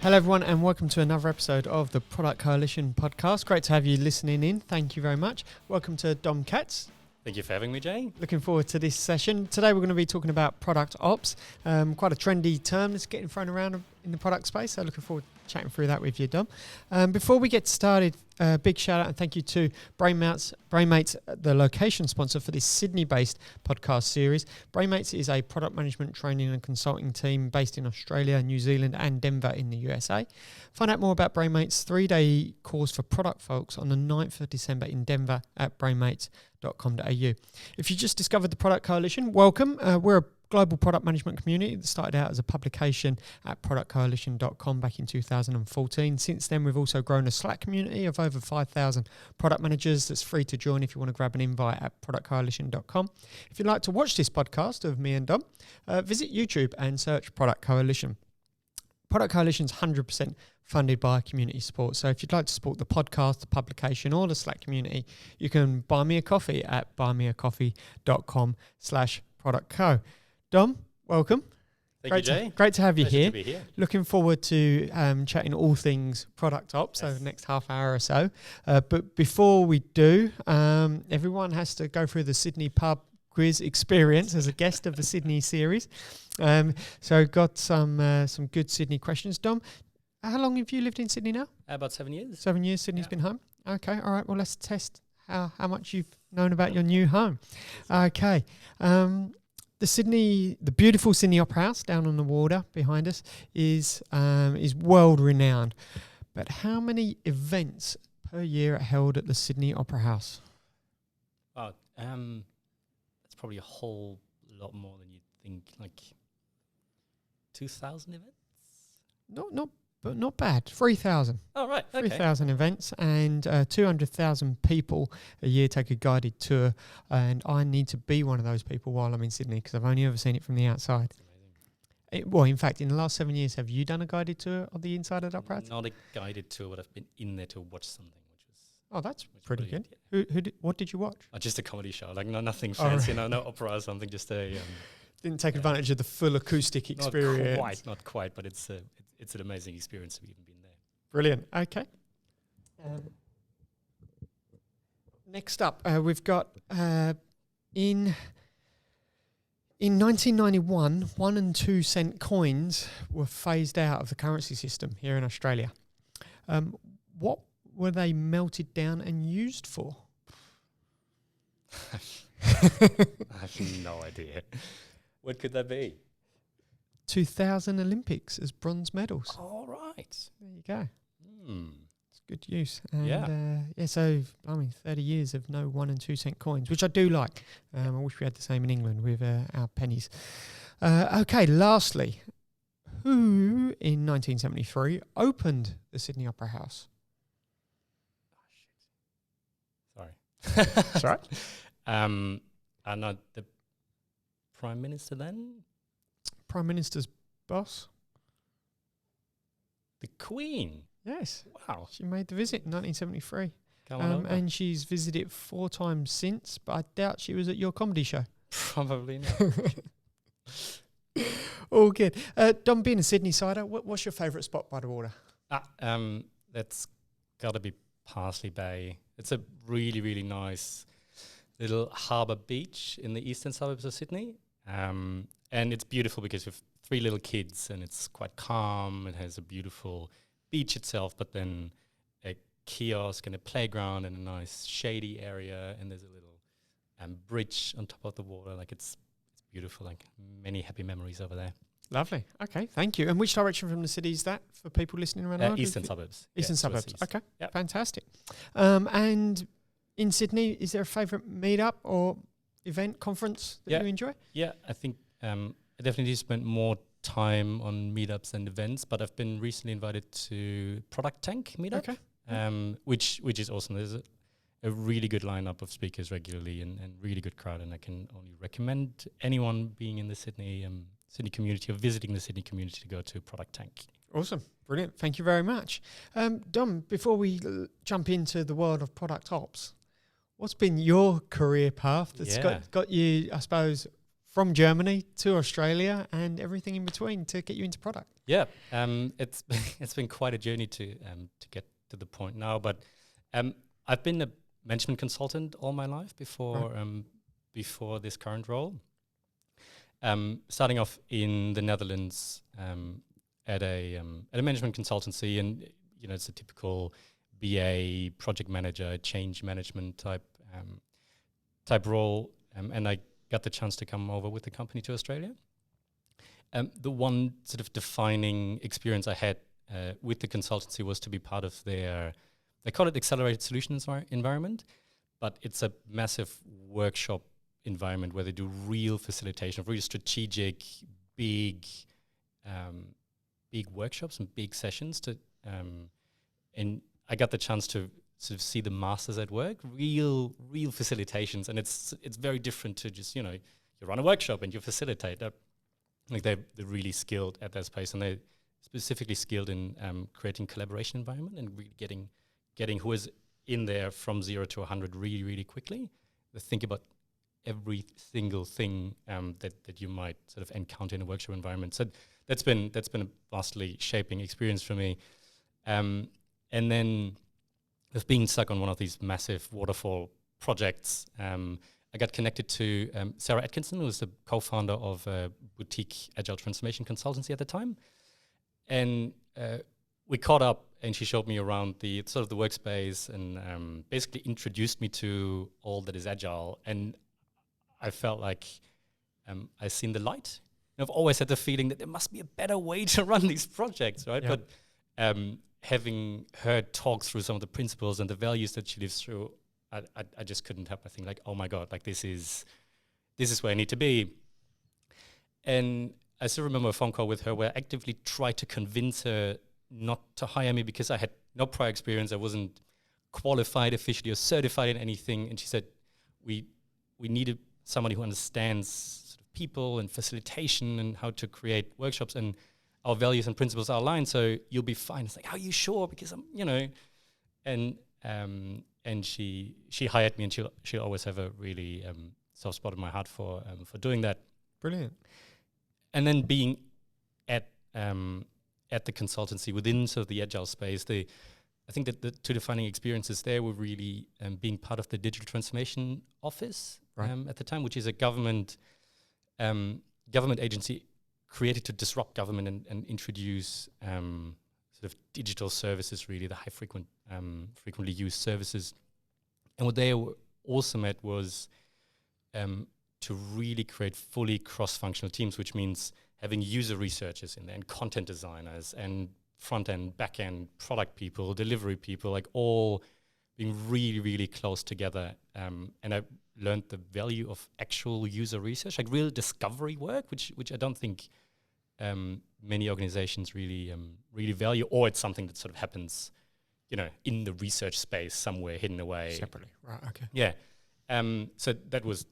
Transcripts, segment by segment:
Hello everyone and welcome to another episode of the Product Coalition podcast. Great to have you listening in. Thank you very much. Welcome to Dom Katz. Thank you for having me, Jay. Looking forward to this session. Today we're going to be talking about product ops, quite a trendy term that's getting thrown around in the product space. So looking forward to chatting through that with you, Dom. Before we get started, big shout out and thank you to Brainmates, the location sponsor for this Sydney-based podcast series. Brainmates is a product management training and consulting team based in Australia, New Zealand and Denver in the USA. Find out more about Brainmates' 3-day course for product folks on the 9th of December in Denver at brainmates.com.au. If you just discovered the Product Coalition, welcome. We're a global product management community that started out as a publication at productcoalition.com back in 2014. Since then, we've also grown a Slack community of over 5,000 product managers that's free to join if you want to grab an invite at productcoalition.com. If you'd like to watch this podcast of me and Dom, visit YouTube and search Product Coalition. Product Coalition is 100% funded by community support. So if you'd like to support the podcast, the publication or the Slack community, you can buy me a coffee at buymeacoffee.com/productco. Dom, welcome. Thank you, Jay. Great to have you here. To be here. Looking forward to chatting all things product ops over the next half hour or so. But before we do, everyone has to go through the Sydney pub quiz experience as a guest of the Sydney series. So got some good Sydney questions. Dom, how long have you lived in Sydney now? About 7 years. 7 years Sydney's been home? Okay, all right. Well, let's test how much you've known about your new home. Okay. The beautiful Sydney Opera House down on the water behind us is world renowned. But how many events per year are held at the Sydney Opera House? Oh, that's probably a whole lot more than you'd think. Like 2,000 events? Not bad. 3,000. Oh, right. Okay. 3,000 events and 200,000 people a year take a guided tour. And I need to be one of those people while I'm in Sydney because I've only ever seen it from the outside. Well, in fact, in the last 7 years, have you done a guided tour of the inside of the Opera House? Not a guided tour, but I've been in there to watch something, that's pretty good. Yeah. What did you watch? Just a comedy show. Like nothing fancy, no opera or something. Just a. Didn't take advantage of the full acoustic experience. Not quite, but it's an amazing experience to even been there. Brilliant. Okay. Next up, we've got in 1991, 1 and 2 cent coins were phased out of the currency system here in Australia. What were they melted down and used for? I have no idea. What could that be? 2000 Olympics as bronze medals. All right. There you go. It's good use. And so, 30 years of no 1 and 2 cent coins, which I do like. I wish we had the same in England with our pennies. Okay, lastly, who in 1973 opened the Sydney Opera House? Sorry. That's right. I'm not the Prime Minister then? Prime Minister's boss? The Queen? Yes. Wow. She made the visit in 1973. Come on over. And she's visited 4 times since, but I doubt she was at your comedy show. Probably not. All good. Dom, being a Sydney sider, what's your favourite spot by the water? That's got to be Parsley Bay. It's a really, really nice little harbour beach in the eastern suburbs of Sydney. And it's beautiful because we have 3 little kids and it's quite calm. It has a beautiful beach itself, but then a kiosk and a playground and a nice shady area. And there's a little bridge on top of the water. Like it's beautiful, like many happy memories over there. Lovely. Okay, thank you. And which direction from the city is that for people listening around the world? Eastern suburbs. Eastern suburbs. East. Okay, yep. Fantastic. And in Sydney, is there a favourite meetup or event, conference that you enjoy? Yeah, I think I definitely spent more time on meetups and events, but I've been recently invited to Product Tank meetup, which is awesome. There's a really good lineup of speakers regularly and really good crowd, and I can only recommend anyone being in the Sydney community or visiting the Sydney community to go to Product Tank. Awesome. Brilliant. Thank you very much. Dom, before we jump into the world of product ops, what's been your career path that's got you, I suppose, from Germany to Australia and everything in between to get you into product. Yeah, it's been quite a journey to get to the point now. But I've been a management consultant all my life before this current role. Starting off in the Netherlands at a management consultancy, and it's a typical BA, project manager, change management type role, and I got the chance to come over with the company to Australia. The one sort of defining experience I had with the consultancy was to be part of they call it accelerated solutions environment, but it's a massive workshop environment where they do real facilitation, really strategic, big workshops and big sessions and I got the chance to sort of see the masters at work, real facilitations, and it's very different to just you run a workshop and you facilitate. They're really skilled at that space, and they're specifically skilled in creating collaboration environment and really getting who is in there from 0 to 100 really quickly. They think about every single thing that you might sort of encounter in a workshop environment. So that's been a vastly shaping experience for me. And then with being stuck on one of these massive waterfall projects, I got connected to Sarah Atkinson, who was the co-founder of a boutique agile transformation consultancy at the time. And we caught up, and she showed me around the sort of the workspace and basically introduced me to all that is agile. And I felt like I've seen the light. And I've always had the feeling that there must be a better way to run these projects, right? Yep. But having heard talk through some of the principles and the values that she lives through, I just couldn't help but think like, oh my God, like this is where I need to be. And I still remember a phone call with her where I actively tried to convince her not to hire me because I had no prior experience. I wasn't qualified officially or certified in anything. And she said, we needed somebody who understands sort of people and facilitation and how to create workshops, and our values and principles are aligned, so you'll be fine. It's like, are you sure? Because I'm, and she hired me, and she'll always have a really soft spot in my heart for doing that. Brilliant. And then being at the consultancy within sort of the agile space, I think that the two defining experiences there were really being part of the digital transformation office at the time, which is a government agency created to disrupt government and introduce sort of digital services, really the frequently used services. And what they were awesome at was to really create fully cross-functional teams, which means having user researchers in there and content designers and front-end, back-end, product people, delivery people, like all being really, really close together. And I learned the value of actual user research, like real discovery work, which I don't think many organizations really value, or it's something that sort of happens, in the research space somewhere hidden away. Separately, right, okay. Yeah. So that was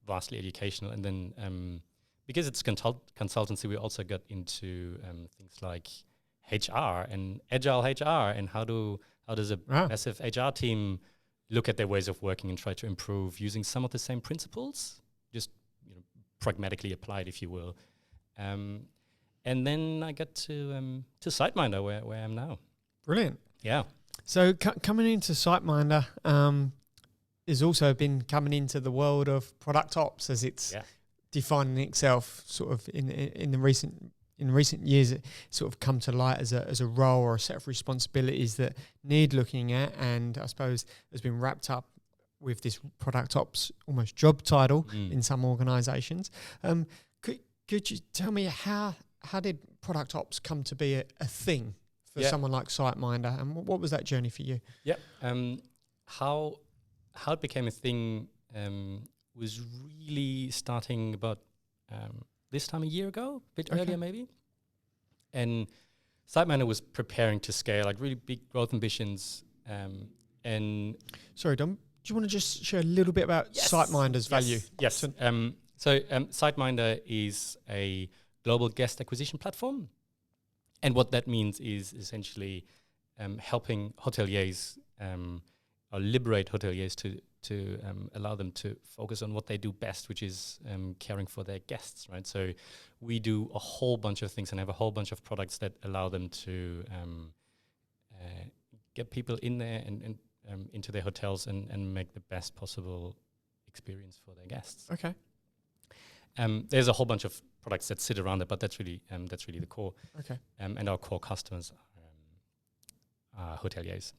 vastly educational. And then because it's consultancy, we also got into things like HR and agile HR, and how does a massive HR team look at their ways of working and try to improve using some of the same principles, just pragmatically applied, if you will. And then I got to SiteMinder, where I am now. Brilliant. Yeah. So coming into SiteMinder has also been coming into the world of product ops, as it's defining itself sort of in the recent years. It sort of come to light as a role or a set of responsibilities that need looking at, and I suppose has been wrapped up with this product ops almost job title in some organisations. Could you tell me how did product ops come to be a thing for someone like SiteMinder, and what was that journey for you? Yeah, how it became a thing was really starting about this time a year ago, a bit earlier maybe. And SiteMinder was preparing to scale, like really big growth ambitions. And sorry, Dom, do you want to just share a little bit about SiteMinder's value? Yes. So SiteMinder is a global guest acquisition platform. And what that means is essentially helping hoteliers or liberate hoteliers to allow them to focus on what they do best, which is caring for their guests, right? So we do a whole bunch of things and have a whole bunch of products that allow them to get people in there and into their hotels and make the best possible experience for their guests. Okay. There's a whole bunch of products that sit around it, but that's really the core. Okay. And our core customers are hoteliers.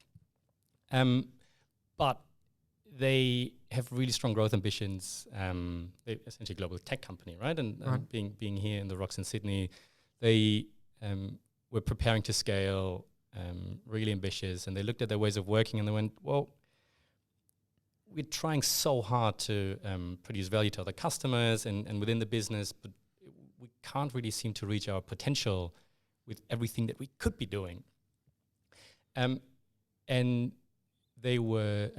But they have really strong growth ambitions. They're essentially a global tech company, right? And being here in the Rocks in Sydney, they were preparing to scale, really ambitious, and they looked at their ways of working and they went, well, we're trying so hard to produce value to other customers and within the business, but we can't really seem to reach our potential with everything that we could be doing. And they were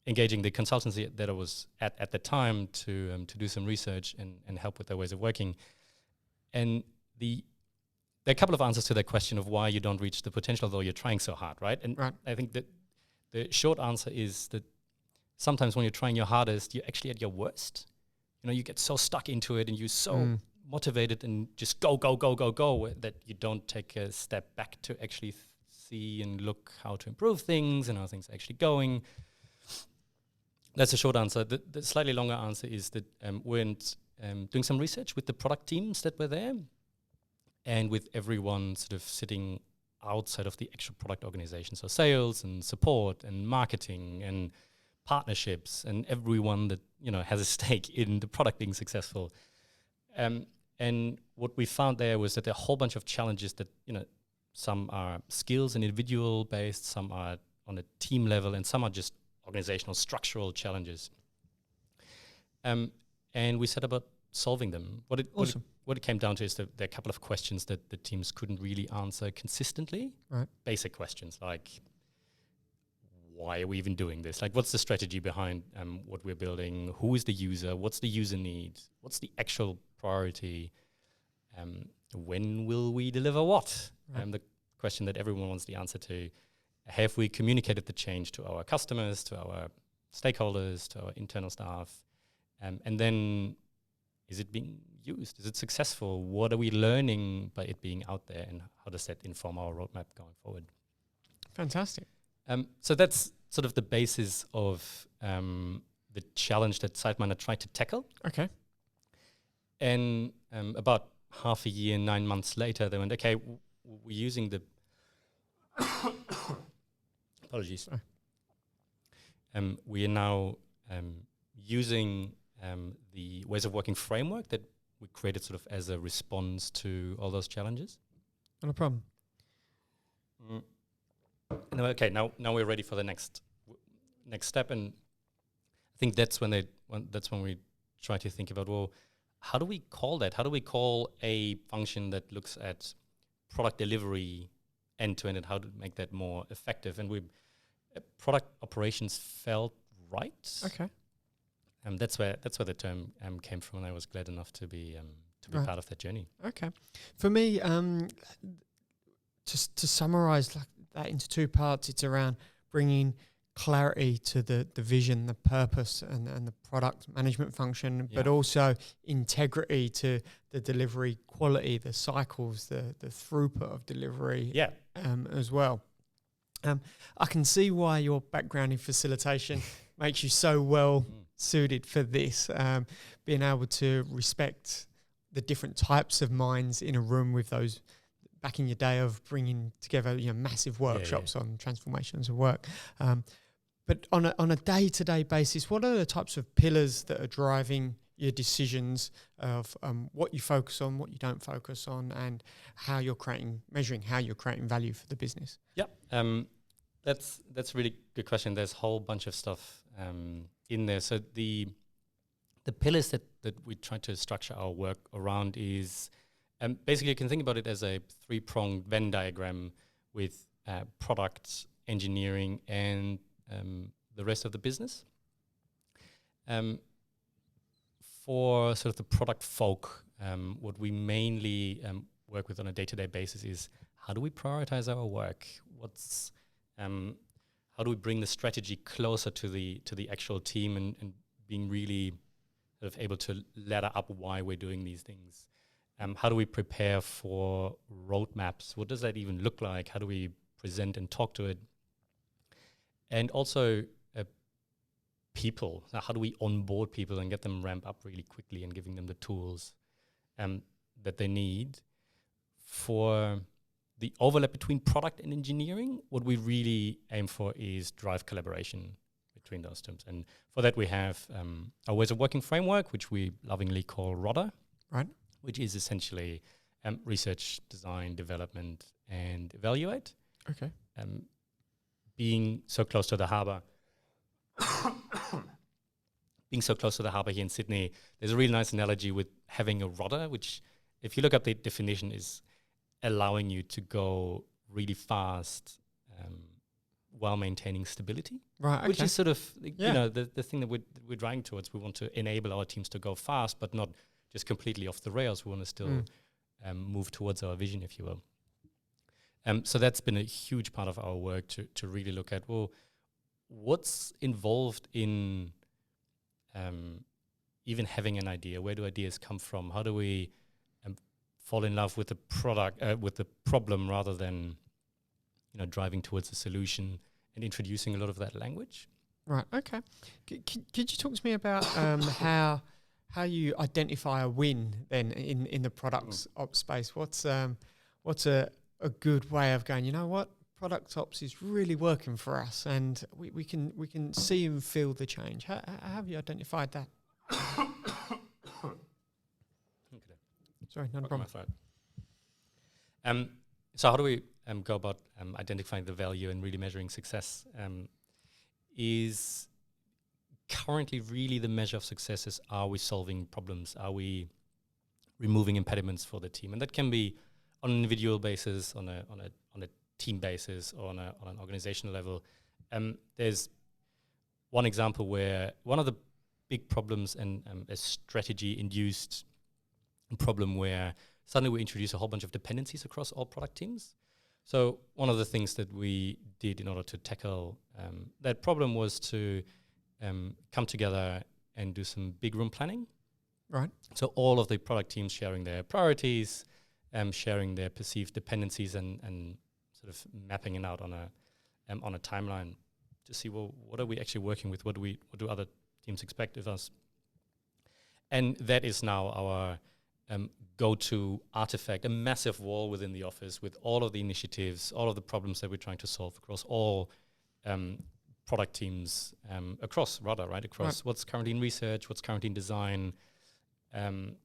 engaging the consultancy that I was at the time to do some research and help with their ways of working. And there are a couple of answers to that question of why you don't reach the potential, though you're trying so hard, right? And I think that the short answer is that sometimes when you're trying your hardest, you're actually at your worst. You know, you get so stuck into it and you're so motivated and just go that you don't take a step back to actually see and look how to improve things and how things are actually going. That's a short answer. The slightly longer answer is that we're doing some research with the product teams that were there and with everyone sort of sitting outside of the actual product organization. So sales and support and marketing and partnerships and everyone that, you know, has a stake in the product being successful. And what we found there was that there are a whole bunch of challenges that, you know, some are skills and individual based, some are on a team level, and some are just organizational structural challenges. And we set about solving them. What it came down to is that there are a couple of questions that the teams couldn't really answer consistently. Right. Basic questions like, why are we even doing this? Like, what's the strategy behind what we're building? Who is the user? What's the user need? What's the actual priority? When will we deliver what? Right. The question that everyone wants the answer to. Have we communicated the change to our customers, to our stakeholders, to our internal staff? And then, is it being used? Is it successful? What are we learning by it being out there? And how does that inform our roadmap going forward? Fantastic. So that's sort of the basis of the challenge that SiteMinder tried to tackle. Okay. And about half a year, 9 months later, they went, okay, we're using the... Apologies. We are now using the ways of working framework that we created sort of as a response to all those challenges. Not a problem. Okay, now we're ready for the next step, and I think that's when we try to think about, well, how do we call that? How do we call a function that looks at product delivery end to end, and how to make that more effective? And product operations felt right. Okay. That's where the term came from, and I was glad enough to be part of that journey. Okay. For me, just to summarize like that into two parts, it's around bringing clarity to the vision, the purpose, and the product management function, but also integrity to the delivery quality, the cycles, the throughput of delivery as well. I can see why your background in facilitation makes you so well suited for this, being able to respect the different types of minds in a room with those back in your day of bringing together, you know, massive workshops on transformations of work. But on a day-to-day basis, what are the types of pillars that are driving your decisions of what you focus on, what you don't focus on, and how you're measuring how you're creating value for the business? Yep. That's a really good question. There's a whole bunch of stuff in there. So the pillars that we try to structure our work around is basically you can think about it as a 3-pronged Venn diagram with product, engineering, and the rest of the business. For sort of the product folk, what we mainly work with on a day-to-day basis is how do we prioritize our work? how do we bring the strategy closer to the actual team and being really sort of able to ladder up why we're doing these things. How do we prepare for roadmaps? What does that even look like? How do we present and talk to it? And also people. Now, how do we onboard people and get them ramp up really quickly and giving them the tools that they need? For the overlap between product and engineering, what we really aim for is drive collaboration between those terms. And for that, we have our ways of working framework, which we lovingly call RODA, right? Which is essentially research, design, development, and evaluate. Okay. Being so close to the harbour, here in Sydney, there's a really nice analogy with having a RODA, which, if you look up the definition, is allowing you to go really fast while maintaining stability. Right, okay. Which is sort of the thing that we're driving towards. We want to enable our teams to go fast, but not just completely off the rails. We want to still move towards our vision, if you will. So that's been a huge part of our work to really look at, well, what's involved in even having an idea? Where do ideas come from? How do we fall in love with the product, with the problem, rather than driving towards a solution and introducing a lot of that language? Right. Okay. Could you talk to me about how you identify a win then in the products ops space? What's a good way of going, you know what, product ops is really working for us, and we can see and feel the change. How have you identified that? Sorry, not a problem. So how do we go about identifying the value and really measuring success? Is currently really the measure of success is, are we solving problems? Are we removing impediments for the team? And that can be on an individual basis, on a team basis, or on an organizational level. There's one example where one of the big problems and a strategy-induced problem where suddenly we introduce a whole bunch of dependencies across all product teams. So one of the things that we did in order to tackle that problem was to come together and do some big room planning. Right. So all of the product teams sharing their priorities, sharing their perceived dependencies, and sort of mapping it out on a timeline to see, well, what are we actually working with? What do other teams expect of us? And that is now our go-to artifact, a massive wall within the office with all of the initiatives, all of the problems that we're trying to solve across all product teams across RODA, right? Across what's currently in research, what's currently in design, and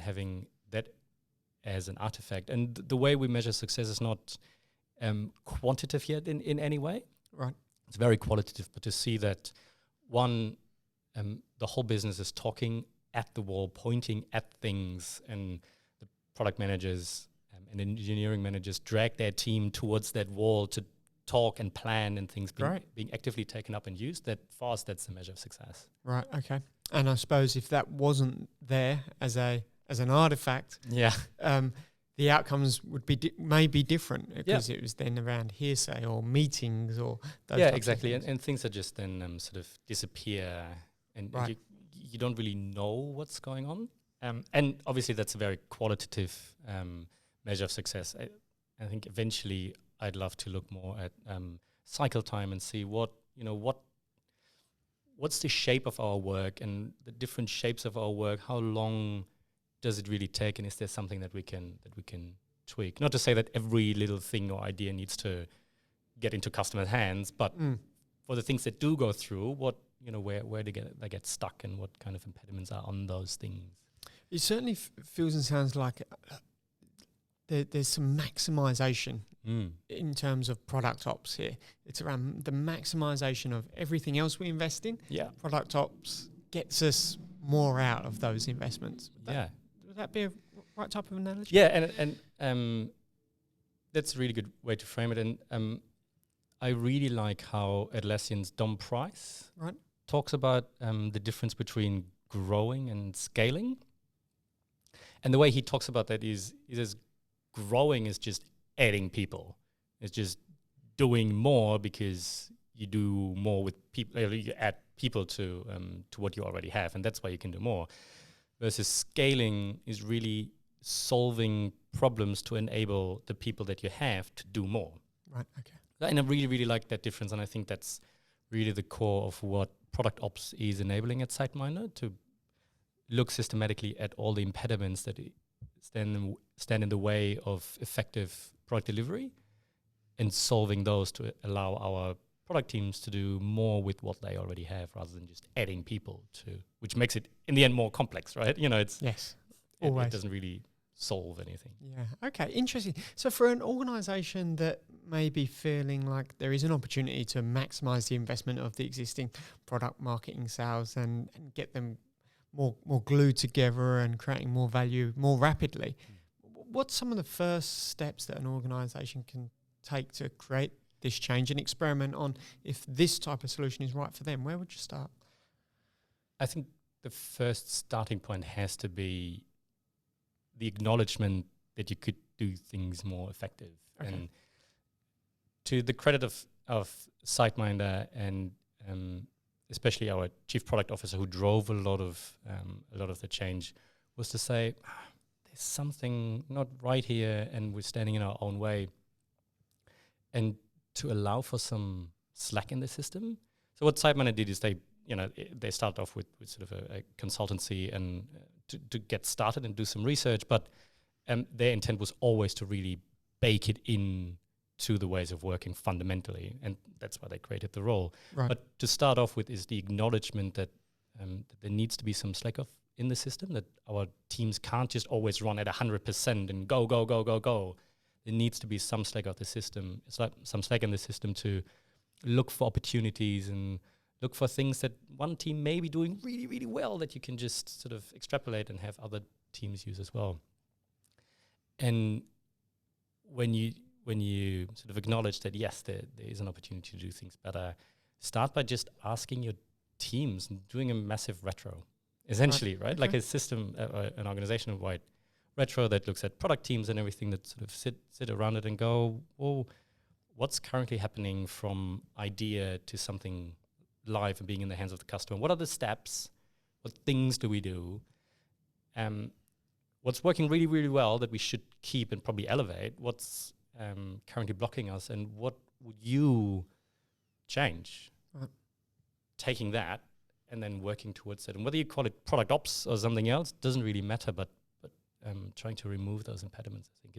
having that as an artifact. And the way we measure success is not quantitative yet in any way. Right. It's very qualitative, but to see that one, the whole business is talking at the wall, pointing at things, and the product managers and engineering managers drag their team towards that wall to talk and plan, and things being actively taken up and used. That for us, that's a measure of success. Right. Okay. And I suppose if that wasn't there as an artifact, the outcomes would be maybe different because it was then around hearsay or meetings or those types exactly. of things. And things that just then sort of disappear, and you don't really know what's going on. And obviously that's a very qualitative measure of success. I think eventually I'd love to look more at cycle time and see what's the shape of our work and the different shapes of our work. How long does it really take, and is there something that we can tweak? Not to say that every little thing or idea needs to get into customers' hands, but for the things that do go through, where they get stuck, and what kind of impediments are on those things. It certainly feels and sounds like there's some maximisation in terms of product ops here. It's around the maximisation of everything else we invest in. Yeah. Product ops gets us more out of those investments. Would that be a right type of analogy? Yeah, and that's a really good way to frame it. And I really like how Atlassian's Dom Price talks about the difference between growing and scaling. And the way he talks about that is he says growing is just adding people. It's just doing more because you do more with people. You add people to what you already have, and that's why you can do more. Versus scaling is really solving problems to enable the people that you have to do more. Right. Okay. And I really, really like that difference, and I think that's really the core of what product ops is enabling at SiteMinder, to look systematically at all the impediments that stand in the way of effective product delivery, and solving those to allow our product teams to do more with what they already have, rather than just adding people to, which makes it in the end more complex, right? It's yes, it doesn't really solve anything. Yeah. Okay. Interesting. So for an organisation that may be feeling like there is an opportunity to maximise the investment of the existing product, marketing, sales, and get them more glued together and creating more value more rapidly, what's some of the first steps that an organisation can take to create this change and experiment on if this type of solution is right for them? Where would you start? I think the first starting point has to be the acknowledgement that you could do things more effective. Okay. And to the credit of SiteMinder and especially our chief product officer, who drove a lot of the change, was to say, there's something not right here, and we're standing in our own way, and to allow for some slack in the system. So what SiteMinder did is they started off with sort of a consultancy and to get started and do some research, but their intent was always to really bake it in to the ways of working fundamentally, and that's why they created the role. Right. But to start off with is the acknowledgement that there needs to be some slack off in the system, that our teams can't just always run at 100% and go, go, go, go, go. There needs to be some slack of the system. It's like some slack in the system to look for opportunities and look for things that one team may be doing really, really well that you can just sort of extrapolate and have other teams use as well. And when you sort of acknowledge that, yes, there is an opportunity to do things better, start by just asking your teams and doing a massive retro, essentially, right? Okay. Like a system, an organizational-wide retro that looks at product teams and everything that sort of sit around it and go, well, what's currently happening from idea to something live and being in the hands of the customer? What are the steps? What things do we do? What's working really, really well that we should keep and probably elevate? What's currently blocking us, and what would you change? Right. Taking that and then working towards it. And whether you call it product ops or something else doesn't really matter, but trying to remove those impediments, I think,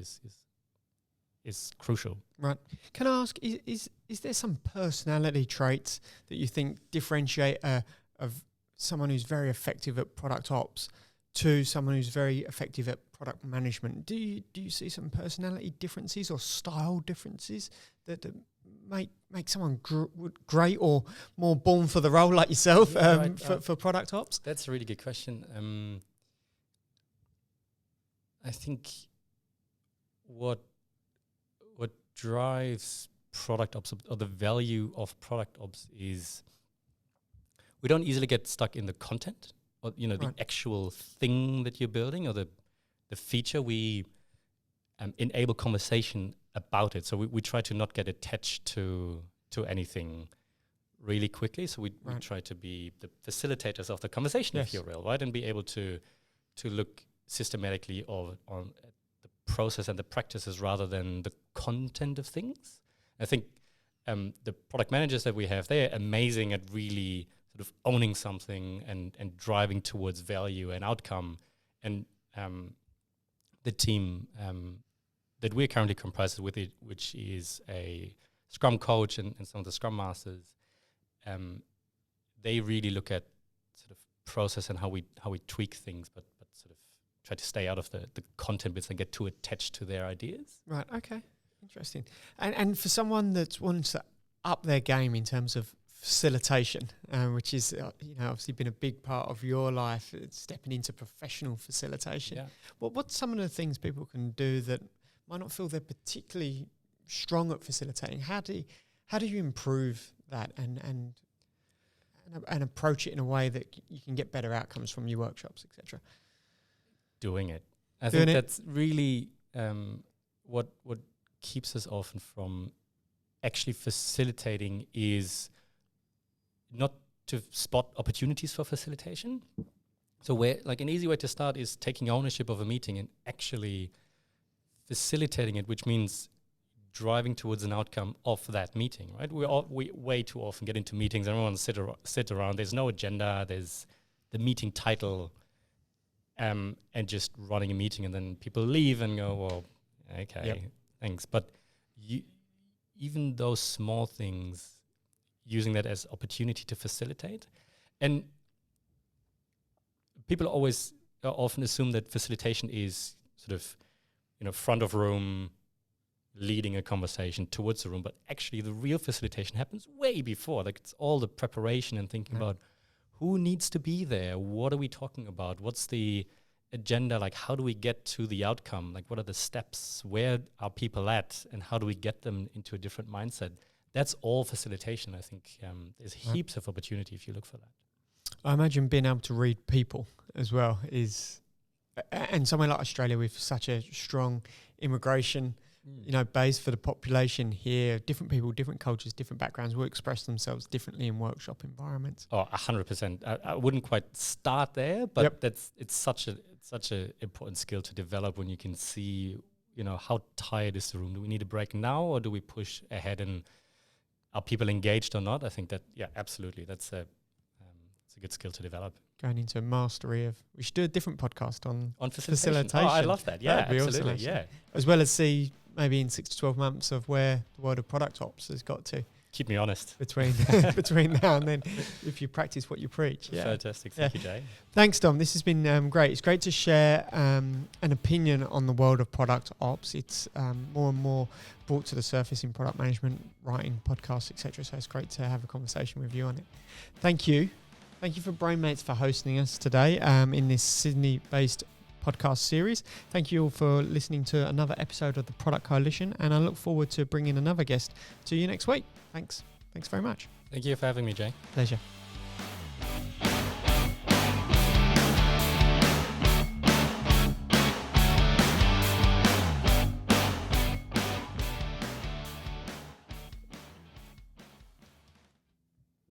is crucial. Right. Can I ask, is there some personality traits that you think differentiate of someone who's very effective at product ops to someone who's very effective at product management? Do you see some personality differences or style differences that make someone great or more born for the role like yourself for product ops? That's a really good question. I think what drives product ops, or the value of product ops, is we don't easily get stuck in the content, or the actual thing that you're building, or the feature. We enable conversation about it. So we try to not get attached to anything really quickly. So we try to be the facilitators of the conversation, if you will, right? And be able to look systematically on the process and the practices rather than the content of things. I think the product managers that we have, they're amazing at really sort of owning something and driving towards value and outcome. And the team that we're currently comprised with, which is a Scrum coach and some of the Scrum masters, they really look at sort of process and how we tweak things, but sort of try to stay out of the content bits and get too attached to their ideas. Right. Okay. Interesting. And for someone that's wanting to up their game in terms of facilitation, which is obviously been a big part of your life, stepping into professional facilitation. Yeah. What's some of the things people can do that might not feel they're particularly strong at facilitating? How do you improve that and approach it in a way that you can get better outcomes from your workshops, etc.? Doing it. I think that's really what keeps us often from actually facilitating is not to spot opportunities for facilitation. So where, like, an easy way to start is taking ownership of a meeting and actually facilitating it, which means driving towards an outcome of that meeting, right? We way too often get into meetings, everyone sit around, there's no agenda, there's the meeting title, and just running a meeting, and then people leave and go, well, okay, thanks. But even those small things, using that as opportunity to facilitate. And people often assume that facilitation is sort of, front of room, leading a conversation towards the room, but actually the real facilitation happens way before. Like, it's all the preparation and thinking about who needs to be there, what are we talking about, what's the agenda, like how do we get to the outcome, like what are the steps, where are people at, and how do we get them into a different mindset. That's all facilitation. I think there's heaps of opportunity if you look for that. I imagine being able to read people as well is, and somewhere like Australia with such a strong immigration base for the population here, different people, different cultures, different backgrounds will express themselves differently in workshop environments. Oh, 100%. I wouldn't quite start there, but it's such a important skill to develop when you can see, how tired is the room. Do we need a break now, or do we push ahead, and are people engaged or not? I think that, absolutely. That's it's a good skill to develop. Going into mastery of, we should do a different podcast on facilitation. Oh, I love that. Yeah, absolutely. Awesome, as well as see maybe in 6 to 12 months of where the world of product ops has got to. Keep me honest. Between now and then, if you practice what you preach. Yeah. Fantastic. Thank you, Jay. Thanks, Dom. This has been great. It's great to share an opinion on the world of product ops. It's more and more brought to the surface in product management, writing, podcasts, etc. So it's great to have a conversation with you on it. Thank you. Thank you for Brainmates for hosting us today in this Sydney-based podcast series. Thank you all for listening to another episode of the Product Coalition, and I look forward to bringing another guest to you next week. Thanks very much. Thank you for having me, Jay. Pleasure.